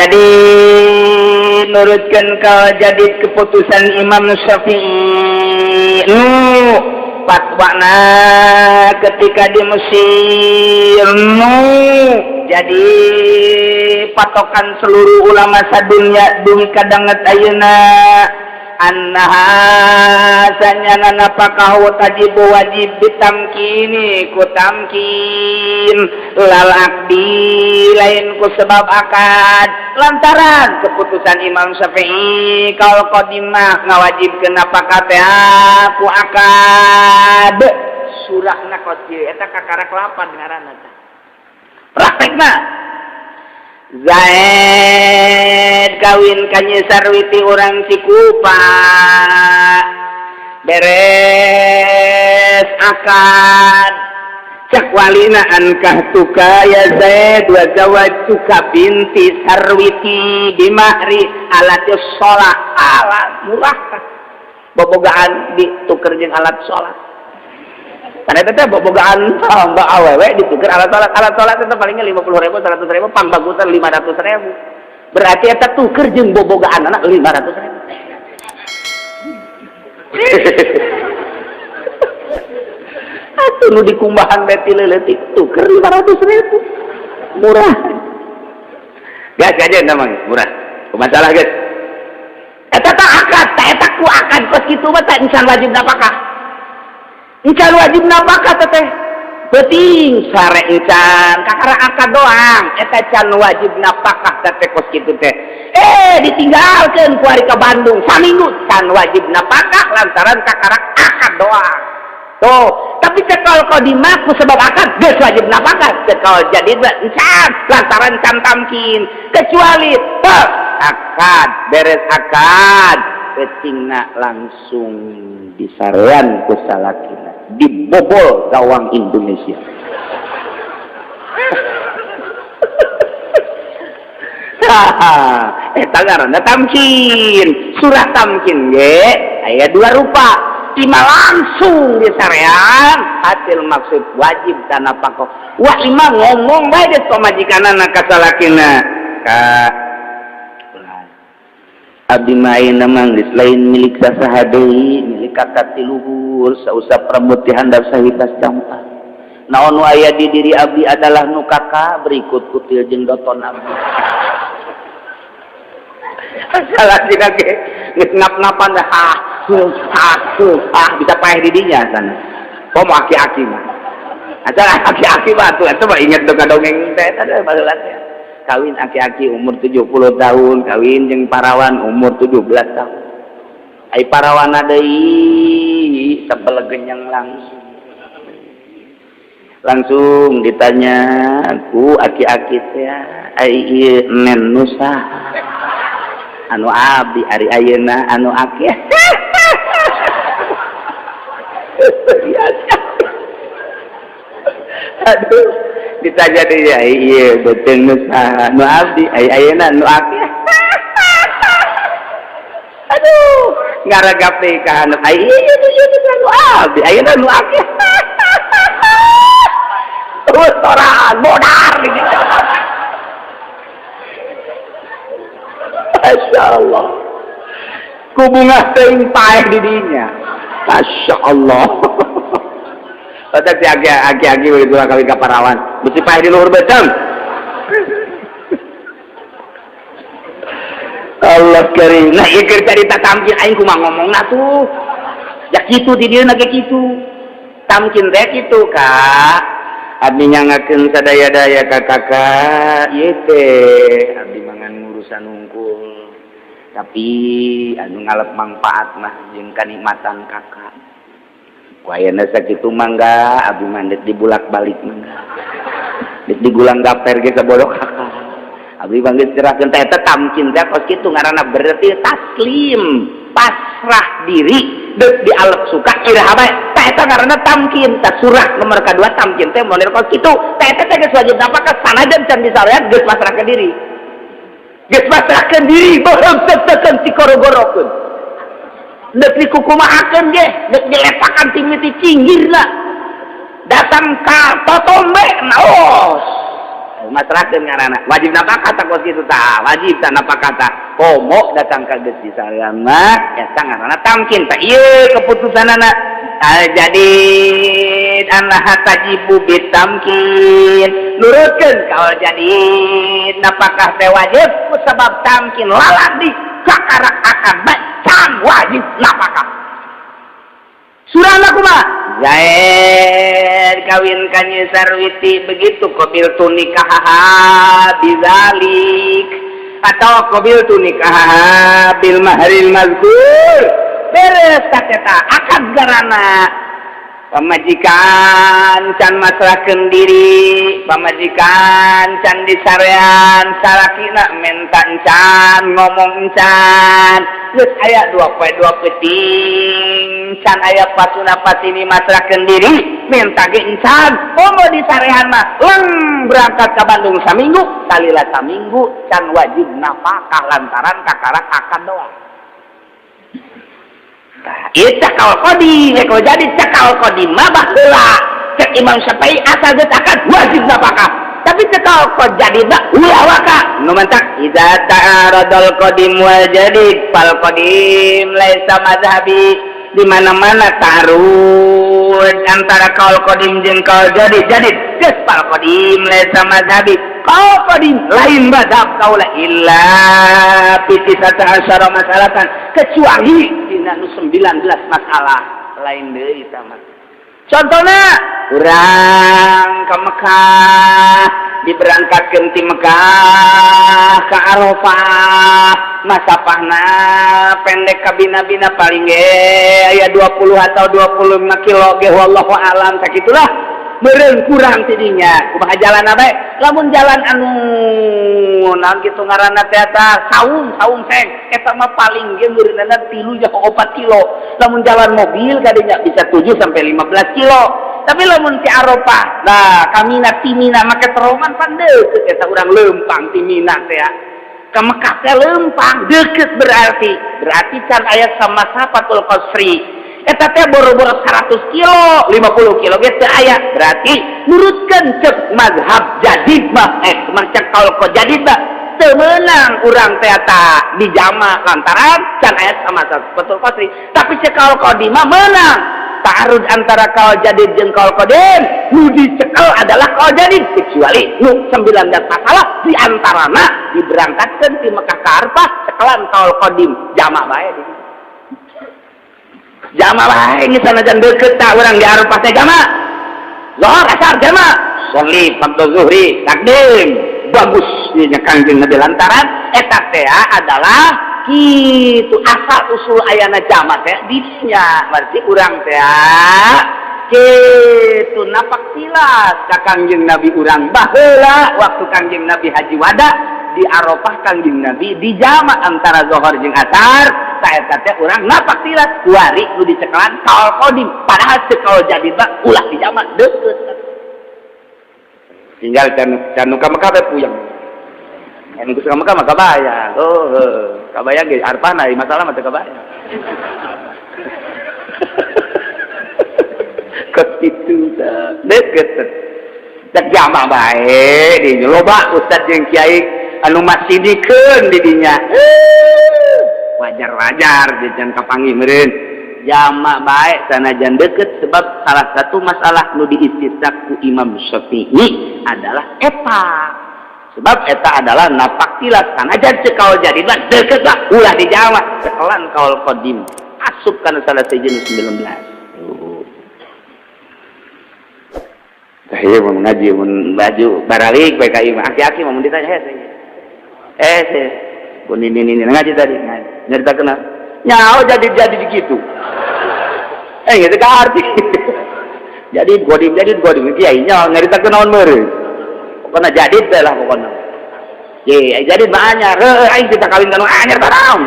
Jadi nurutkan jadi keputusan Imam Syafi'i nu fatwana ketika di Mesir nu jadi patokan seluruh ulama sadunya dugi kadanget ayeuna annaha sanyana napakah wajib ditamkini ku tamkin lal akdi lain ku sebab akad lantaran keputusan Imam Syafi'i kalau qadimah ngawajibkeun napakah teh ku akad surahna qadil eta kakarak 8 ngaranna teh praktekna Zaid kawin ka Nyi Sarwiti urang Cikupa beres akad cak walina ankah tuka ya Zaid wa zawajtuka binti Sarwiti bimahri alat sholat alat murah bobogaan dituker jeung alat sholat karena itu bobogaan mbak awewe ditukar alat sholat itu palingnya 50.000 100.000 pangbagusan 500.000 berarti itu tuker jeung bobogaan anak 500.000 atuh nu dikumbahan beti leuletik tuker 500.000 murah gas aja namanya murah masalah guys eta tak akad eta ku akad kos kitu mah tak insan wajib napakah encan wajib napakah teteh penting sare encan kakara akad doang eta can wajib napakah teteh kos kitu teh ditinggalkeun ku ari ka Bandung saminggu can wajib napakah lantaran kakara akad doang tuh tapi cekal qadimah ku sebab akad geus wajib napakah cekal jadi encan lantaran can tamkin kecuali akad beres akad ketingna langsung disarean ku salakina dibobol gawang Indonesia eta ngaranna tamkin surah tamkin ge aya 2 rupa ima langsung disarean hasil maksud wajib tanah pangkok wa ima ngomong bae geus pamajikanana ka salakina ka abdi main namang geus lain milik sasaha deui milik kakak ti luhur sausap rambut ti handap sahitas campak naon nu aya di diri abdi adalah nu kakak berikut kutil jeung doton abdi salah dina ge geus ngap-ngapan dah bisa paeh di dinya sana komo aki-aki mah acara aki-aki mah atuh eta mah inget teu kadongeng teh eta baheula teh kawin aki-aki umur 70 tahun kawin jeung parawan umur 17 tahun ai parawana deui sabelegenyang langsung ditanya ku aki-aki teh ai ieu nen nu saha anu abdi ari ayeuna anu aki aduh ditanya dia iya betul nu saha nu abdi ayeuna nu aki aduh ngaragap deui ka anu iya nu abdi ayeuna nu aki terus orang modar gitu Masya Allah ku bunga teuing paeh di dinya Masya Allah otak si aki-aki begitu kawin ka parawan mesti paeh di luhur beceng Allah karim nah ieu keur carita tamkin aing kumaha ngomongna tuh ya kitu di dieu na ge kitu tamkin teh kitu Kak abdi nyangakeun sadaya-daya ka kakak ieu teh abdi mangan ngurusan hungkul tapi anu ngalep manfaat mah jeung kanikmatan kakak ku ayeuna sakitu mangga abdi mandek dibulak-balik mangga dek digulang gaper ge sabodoh kakak abdi mangga cerahkeun teh eta tamkin teh kos kitu ngaranna berarti taslim pasrah diri deuk dialep suka iraha bae teh eta ngaranna tamkin tah surah nomor kadua tamkin teh model kos kitu teh eta teh geus wajib apakah sanajan can disareat geus pasrahkeun diri geus pasrahkeun diri bohong teu-teu si korogorokeun Dek dikukumahakeun ge, dek dilepakan ti miti cinggirna. Datang ka totombe naos. Masrakeun ngaranna. Wajib napakah tak kitu tah, wajib tah napakah tah. Komo datang ka geus disarian mah eta ngaranna tamkin tah ieu keputusanana. Jadi anak tajibu bitamkin nurutkeun kalau jadi napakah teh wajib sebab tamkin lalandi kakarak akan can wajib napakah surah kumaha Zaid kawin kanyi sarwiti begitu qabil tunikah bizalik atau qabil tunikah bil mahril mazkur beres eta akad garana pamajikan can masrahkeun diri pamajikan can disarean salakina menta encan ngomong encan geus aya dua penting can aya pasuna patini masrahkeun diri menta ge encan komo disarean mah berangkat ka Bandung saminggu salila saminggu can wajib nafkah lantaran kakarak akad doang. Ieu cakal kodim, kalau jadi cakal kodim mah baheula cek Imam Syafi'i asal geus akad wajib napakah. Tapi cakal kod jadi mah ulah waka. Nu mentak idza ta'aradal qadim wal jadid fal qadim laisa mazhabi. Di mana-mana ta'arud antara kaul qadim jeung kaul jadid. Geus fal qadim laisa mazhabi. Kaul qadim lain mazhab kaula illa fitisata asyara masalatan kecuali dina 19 masalah lain deui sama. Contohna urang ka Mekah diberangkatkeun ti Mekah ka Arafah masapahna pendek ka bina-bina paling ge aya 20 atau 25 kilo ge wallahu alam sakitulah. Meureun kurang tidinya kumaha jalan bae lamun jalan anu naon kitu ngaranna teh eta saung seng eta mah paling ge meureunna 3 jeung 4 kilo lamun jalan mobil kadinya bisa 7 sampai 15 kilo tapi lamun ti Arafah nah kamina timina make terowongan pan deukeut eta urang leumpang timina teh ka Mekah teh leumpang deukeut berarti can aya sama safatul qasri eta teh boro-boro 100 kilo 50 kilo ge teu aya berarti nurutkeun cek mazhab jadid mah cek kaul jadid mah teu meunang urang teh eta dijama lantaran can aya sama betul pasti tapi cek kaul qadim mah meunang ta'arud antara kaul jadid jeung kaul qadim nu dicekel adalah kaul jadid kecuali nu 19 masalah di antarana diberangkatkeun ti Mekah ka Arafah cekelan kaul qadim jama bae di jama bae geus sanajan deukeut tah urang di Arafah teh jama. Zuhur asar jama. Sholli fardhu zuhri takdim. Bagus nya Kangjeng Nabi lantaran eta teh adalah kitu asal usul ayana jama teh di dinya. Berarti urang teh kitu napak tilas ka Kangjeng Nabi urang baheula waktu Kangjeng Nabi haji wada di Arafah Kangjeng Nabi di jama antara zuhur jeung asar. Saeta teh urang napak tilas kuari nu dicekelan kaul qadim padahal cekal jadi mah ulah di jama deukeut tinggal can ka Mekah teh puyeng anu geus ka Mekah mah kabaya kabaya ge Arafah na masalah mah teu kabaya kitu tah deukeut cek jama bae di loba ustad jeung kiai anu masidikeun di dinya wajar-wajar jajan kapanggih meureun jama bae sanajan deukeut sebab salah satu masalah nu diistisna ku Imam Syafi'i adalah eta sebab eta adalah napak tilas sanajan cek kaul jadi mah deukeut lah ulah di jama cekelan kaul qadim asup kana salah sejenis 19 saya mau ngaji mun baju baralik bae ka imam aki-aki mau ditanya saya pun ini ngaji tadi nyerita kena nyawa jadi gitu gitu kan arti jadi godim kiai nyawa nyerita kena on meureun pokona jadi teh lah pokona ye jadi banyak aing kita kawin kana anyar barang